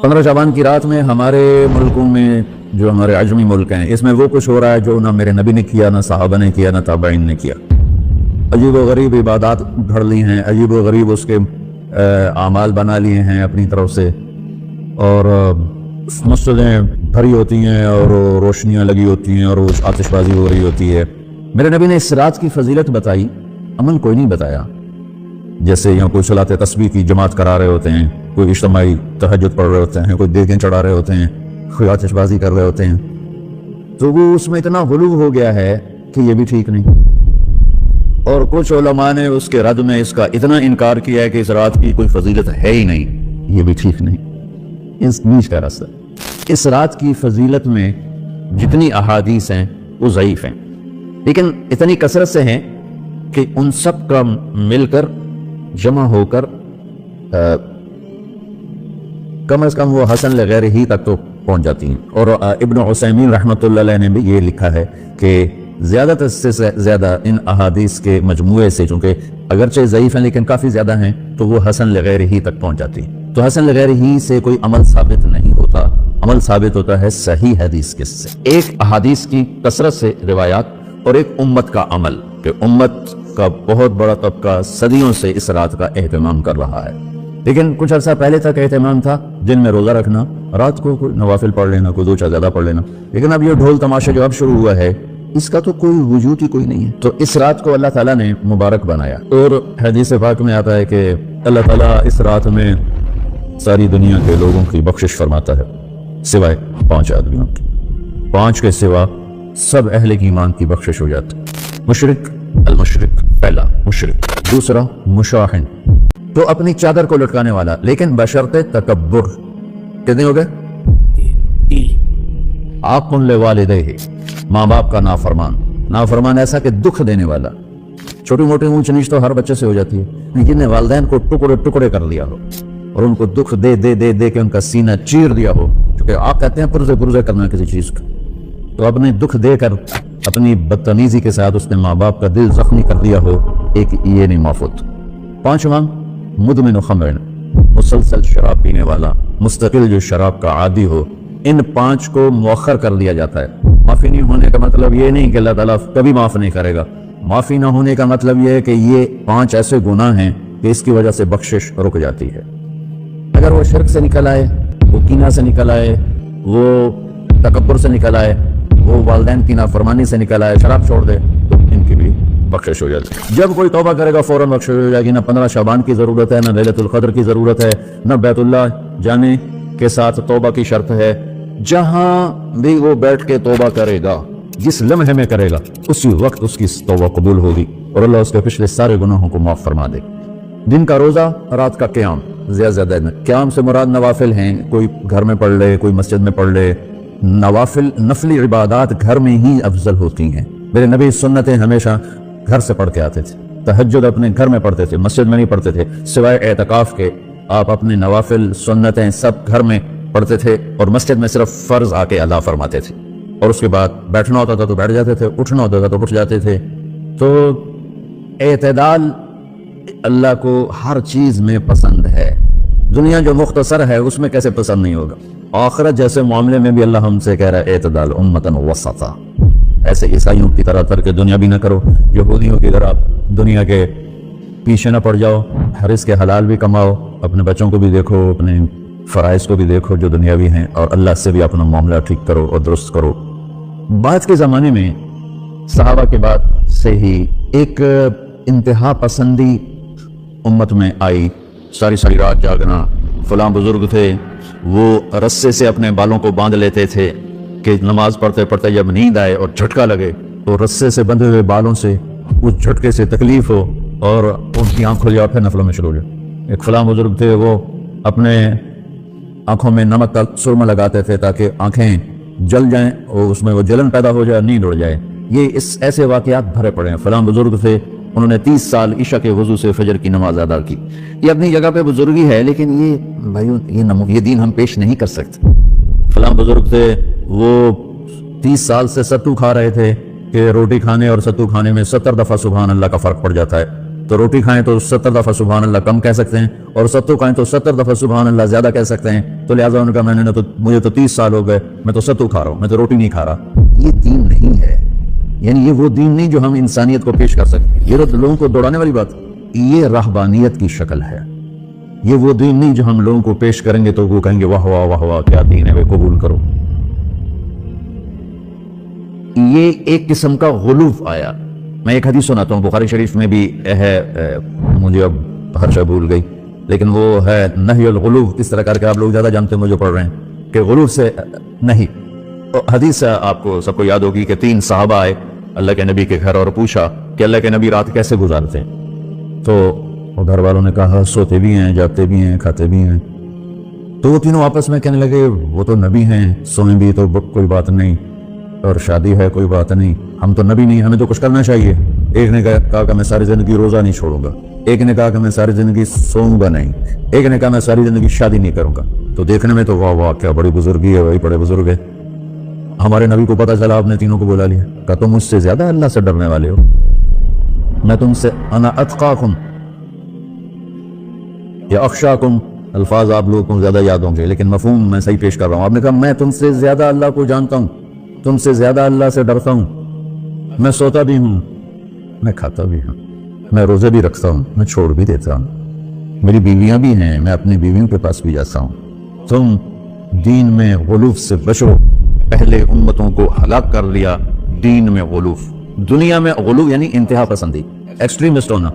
15 शबान की रात में हमारे मुल्कों में, जो हमारे अजमी मुल्क हैं, इसमें वो कुछ हो रहा है जो ना मेरे नबी ने किया, ना सहाबा ने किया, ना ताबईन ने किया। अजीब व गरीब इबादत घड़ ली हैं, अजीब व गरीब उसके आमाल बना लिए हैं अपनी तरफ से, और मस्जिदें भरी होती हैं और रोशनियाँ लगी होती हैं और आतिशबाजी हो रही होती है। मेरे नबी ने इस रात की फजीलत बताई, अमल कोई नहीं बताया। जैसे यहाँ कोई सलात तस्बीह की जमात करा रहे होते हैं, कोई इज्तिमाई तहज्जुद पढ़ रहे होते हैं, कोई देगें चढ़ा रहे होते हैं, कोई आतिशबाजी कर रहे होते हैं, तो वो उसमें इतना गुलू हो गया है कि ये भी ठीक नहीं। और कुछ उलमा ने उसके रद में इसका इतना इनकार किया है कि इस रात की कोई फजीलत है ही नहीं, ये भी ठीक नहीं। इस बीच का रास्ता, इस रात की फजीलत में जितनी अहादीस हैं वो ज़ईफ हैं, लेकिन इतनी कसरत से हैं कि उन सब का मिलकर जमा होकर कम से कम वो हसन लगैर ही तक तो पहुंच जाती हैं। और इब्न उसैमीन रहमतुल्लाह अलैह ने भी ये लिखा है कि ज़्यादातर से ज़्यादा इन अहादीस के मजमूए से, चूँकि अगरचे ज़ईफ़ हैं लेकिन काफ़ी ज़्यादा हैं, तो वो हसन लगैर ही तक पहुंच जाती है। तो हसन लगैर ही से कोई अमल साबित नहीं होता, अमल साबित होता है सही हदीस के से। एक अहादीस की कसरत से रिवायात और एक उम्मत का अमल, कि उम्मत का बहुत बड़ा तबका सदियों से इस रात का एहतमाम कर रहा है। लेकिन कुछ अर्सा पहले तक एहतमाम था दिन में रोज़ा रखना, रात को कोई नवाफिल पढ़ लेना, कोई दो चार ज़्यादा पढ़ लेना, लेकिन अब ये ढोल तमाशा जो अब शुरू हुआ है इसका तो कोई वजूद ही कोई नहीं है। तो इस रात को अल्लाह ताला ने मुबारक बनाया, और हदीस पाक में आता है कि अल्लाह ताला इस रात में सारी दुनिया के लोगों की बख्शिश फरमाता है सिवाय 5 आदमियों की। 5 के सिवा सब अहले ईमान की बख्शिश हो जाती है। मुशरिक, अल मुशरिक, पहला मुशरिक, दूसरा मुशाहिन, तो अपनी चादर को लटकाने वाला, लेकिन बशर्ते तकब्बुर। कितने हो गए? आकुन ले वालिदैहि, माँ बाप का नाफरमान। नाफरमान ऐसा कि दुख देने वाला। छोटी मोटी ऊंच नीच तो हर बच्चे से हो जाती है, लेकिन ने वालिदैन को टुकड़े टुकड़े कर लिया हो और उनको दुख दे दे दे दे के उनका सीना चीर दिया हो, क्योंकि आप कहते हैं पुरजे पुरजे करना किसी चीज का, तो अपने दुख देकर अपनी बदतमीजी के साथ उसने माँ बाप का दिल जख्मी कर दिया हो, एक ये नहीं माफूत। 5वां मुदमिन खमर, मुसलसल शराब पीने वाला, मुस्तकिल जो शराब का आदी हो। इन 5 को मुअख्खर कर दिया जाता है। माफी नहीं होने का मतलब ये नहीं कि अल्लाह ताला कभी माफ नहीं करेगा। माफी ना होने का मतलब ये है कि ये 5 ऐसे गुनाह हैं कि इसकी वजह से बख्शिश रुक जाती है। अगर वो शिर्क से निकल आए, वो कीना से निकल आए, वो तकब्बुर से निकल आए, वो वालिदैन की नाफरमानी से निकल आए, शराब छोड़ दे, तो इनकी भी बख्शिश हो जाती है। जब कोई तौबा करेगा फौरन बख्शिश हो जाएगी। ना 15 शबान की जरूरत है, ना लैलतुल क़द्र की जरूरत है, ना बैतुल्लाह जाने के साथ तौबा की शर्त है। जहां भी वो बैठ के तौबा करेगा, जिस लम्हे में करेगा, उसी वक्त उसकी तौबा कबूल होगी और अल्लाह उसके पिछले सारे गुनाहों को माफ फरमा दे। दिन का रोजा, रात का क़याम, ज्यादा क़याम से मुराद नवाफिल हैं, कोई घर में पढ़ ले, कोई मस्जिद में पढ़ ले। नवाफिल नफली इबादत घर में ही अफजल होती हैं। मेरे नबी सुन्नतें हमेशा घर से पढ़ के आते थे। तहज्जुद अपने घर में पढ़ते थे, मस्जिद में नहीं पढ़ते थे, सिवाय एतकाफ के। आप अपने नवाफिल सुन्नतें सब घर में पढ़ते थे और मस्जिद में सिर्फ फर्ज आके अदा फरमाते थे। और उसके बाद बैठना होता था तो बैठ जाते थे, उठना होता था तो उठ जाते थे। तो एतदाल अल्लाह को हर चीज में पसंद है। दुनिया जो मुख्तसर है उसमें कैसे पसंद नहीं होगा? आखिरत जैसे मामले में भी अल्लाह हमसे कह रहा है एतदाल उम्मतन वसता। ऐसे ईसाइयों की तरह तरके दुनिया भी ना करो, यहूदियों की तरह दुनिया के पीछे ना पड़ जाओ, रिज़्क़ के हलाल भी कमाओ, अपने बच्चों को भी देखो, अपने फ़राइज़ को भी देखो जो दुनियावी हैं, और अल्लाह से भी अपना मामला ठीक करो और दुरुस्त करो। बाद के ज़माने में सहाबा के बाद से ही एक इंतहा पसंदी उम्मत में आई। सारी सारी रात जागना। फलां बुजुर्ग थे, वो रस्से से अपने बालों को बांध लेते थे कि नमाज पढ़ते पढ़ते जब नींद आए और झटका लगे तो रस्से से बंधे हुए बालों से उस झटके से तकलीफ हो और उनकी आँख खुल जाए, फिर नफलों में शुरू हो जाए। एक फलां बुजुर्ग थे, वो अपने आंखों में नमक का सुरमा लगाते थे ताकि आंखें जल जाएं और उसमें वो जलन पैदा हो जाए, नींद उड़ जाए। ये इस ऐसे वाकयात भरे पड़े हैं। फलां बुजुर्ग थे, उन्होंने 30 साल ईशा के वजू से फजर की नमाज अदा की। ये अपनी जगह पे बुजुर्गी है, लेकिन ये भाइयों ये दीन हम पेश नहीं कर सकते। फलां बुजुर्ग थे, वो 30 साल से सत्तू खा रहे थे कि रोटी खाने और सत्तू खाने में 70 दफा सुभान अल्लाह का फर्क पड़ जाता है। تو روٹی کھائیں تو 70 دفعہ سبحان اللہ کم کہہ سکتے ہیں، اور ستو کھائیں تو 70 دفعہ سبحان اللہ زیادہ کہہ سکتے ہیں. تو لہٰذا انہوں نے کہا مجھے تو 30 سال ہو گئے، میں تو ستو کھا رہا ہوں، میں تو روٹی نہیں کھا رہا. یہ دین نہیں ہے. یعنی یہ وہ دین نہیں جو ہم انسانیت کو پیش کر سکتے. یہ تو لوگوں کو دوڑانے والی بات، یہ رہبانیت کی شکل ہے. یہ وہ دین نہیں جو ہم لوگوں کو پیش کریں گے تو وہ کہیں گے واہ واہ واہ واہ کیا دین ہے، وہ قبول کرو. یہ ایک قسم کا غلوف آیا. میں ایک حدیث سناتا ہوں، بخاری شریف میں بھی ہے، مجھے اب ہر شے بھول گئی، لیکن وہ ہے نہی الغلوف. اس طرح کر کے آپ لوگ زیادہ جانتے ہیں، مجھے پڑھ رہے ہیں کہ غلوف سے نہیں. حدیث آپ کو سب کو یاد ہوگی کہ 3 صحابہ آئے اللہ کے نبی کے گھر اور پوچھا کہ اللہ کے نبی رات کیسے گزارتے ہیں. تو گھر والوں نے کہا سوتے بھی ہیں، جاگتے بھی ہیں، کھاتے بھی ہیں. تو وہ تینوں آپس میں کہنے لگے وہ تو نبی ہیں، سوئیں بھی تو کوئی بات نہیں، اور شادی ہے کوئی بات نہیں، ہم تو نبی نہیں، ہمیں تو کچھ کرنا چاہیے. ایک نے کہا کہ میں ساری زندگی روزہ نہیں چھوڑوں گا، ایک نے کہا کہ میں ساری زندگی سوؤں گا نہیں، ایک نے کہا میں ساری زندگی شادی نہیں کروں گا. تو دیکھنے میں تو واہ واہ کیا بڑی بزرگی ہے، وہی بڑے بزرگ ہے. ہمارے نبی کو پتا چلا آپ نے تینوں کو بلا لیا. کہا تم مجھ سے زیادہ اللہ سے ڈرنے والے ہو. میں تم سے انا اتقاکم یا اخشاکم، الفاظ آپ لوگوں کو زیادہ یاد ہوں گے لیکن مفہوم میں صحیح پیش کر رہا ہوں. آپ نے کہا میں تم سے زیادہ اللہ کو جانتا ہوں، تم سے زیادہ اللہ سے ڈرتا ہوں. میں سوتا بھی ہوں، میں کھاتا بھی ہوں، میں روزے بھی رکھتا ہوں، میں چھوڑ بھی دیتا ہوں، میری بیویاں بھی ہیں، میں اپنی بیویوں کے پاس بھی جاتا ہوں. تم دین میں غلوف سے بچو. پہلے امتوں کو ہلاک کر لیا دین میں غلوف. دنیا میں غلوف یعنی انتہا پسندی، ایکسٹریمسٹ ہونا.